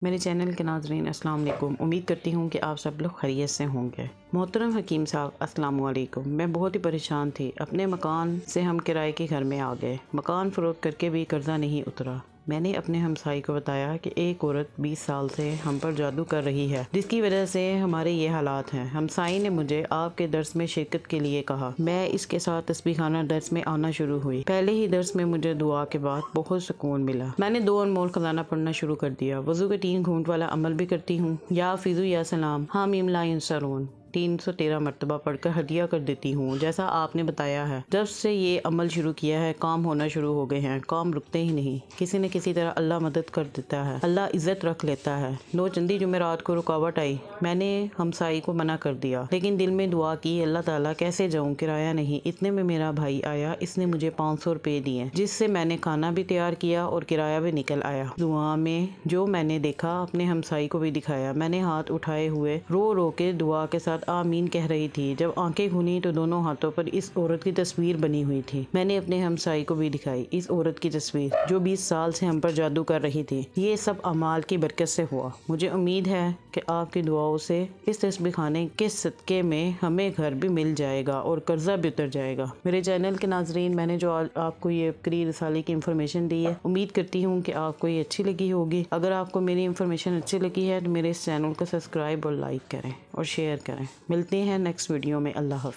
میرے چینل کے ناظرین السلام علیکم، امید کرتی ہوں کہ آپ سب لوگ خیریت سے ہوں گے۔ محترم حکیم صاحب السلام علیکم، میں بہت ہی پریشان تھی۔ اپنے مکان سے ہم کرائے کے گھر میں آ گئے، مکان فروخت کر کے بھی قرضہ نہیں اترا۔ میں نے اپنے ہمسائی کو بتایا کہ ایک عورت 20 سال سے ہم پر جادو کر رہی ہے، جس کی وجہ سے ہمارے یہ حالات ہیں۔ ہمسائی نے مجھے آپ کے درس میں شرکت کے لیے کہا۔ میں اس کے ساتھ تسبیح خانہ درس میں آنا شروع ہوئی۔ پہلے ہی درس میں مجھے دعا کے بعد بہت سکون ملا۔ میں نے 2 انمول خزانہ پڑھنا شروع کر دیا۔ وضو کے 3 گھونٹ والا عمل بھی کرتی ہوں۔ یا فیضو یا سلام حامیم لا ینصرون 313 مرتبہ پڑھ کر ہدیہ کر دیتی ہوں، جیسا آپ نے بتایا ہے۔ جب سے یہ عمل شروع کیا ہے کام ہونا شروع ہو گئے ہیں، کام رکتے ہی نہیں، کسی نہ کسی طرح اللہ مدد کر دیتا ہے، اللہ عزت رکھ لیتا ہے۔ چندی جمعرات کو رکاوٹ آئی، میں نے ہمسائی کو منع کر دیا، لیکن دل میں دعا کی اللہ تعالیٰ کیسے جاؤں، کرایہ نہیں۔ اتنے میں میرا بھائی آیا، اس نے مجھے 500 روپے دیے، جس سے میں نے کھانا بھی تیار کیا اور کرایہ بھی نکل آیا۔ دعا میں جو میں نے دیکھا اپنے ہمسائی کو بھی دکھایا۔ میں نے ہاتھ اٹھائے ہوئے رو رو کے دعا کے ساتھ آمین کہہ رہی تھی۔ جب آنکھیں کھلی تو دونوں ہاتھوں پر اس عورت کی تصویر بنی ہوئی تھی۔ میں نے اپنے ہمسائی کو بھی دکھائی اس عورت کی تصویر جو 20 سال سے ہم پر جادو کر رہی تھی۔ یہ سب اعمال کی برکت سے ہوا۔ مجھے امید ہے کہ آپ کی دعاؤں سے اس تسبیح خانے کے صدقے میں ہمیں گھر بھی مل جائے گا اور قرضہ بھی اتر جائے گا۔ میرے چینل کے ناظرین، میں نے جو آپ کو یہ قری رسالے کی انفارمیشن دی ہے، امید کرتی ہوں کہ آپ کو یہ اچھی لگی ہوگی۔ اگر آپ کو میری انفارمیشن اچھی لگی ہے تو میرے اس چینل کو سبسکرائب اور لائک کریں اور شیئر کریں۔ ملتے ہیں نیکسٹ ویڈیو میں۔ اللہ حافظ۔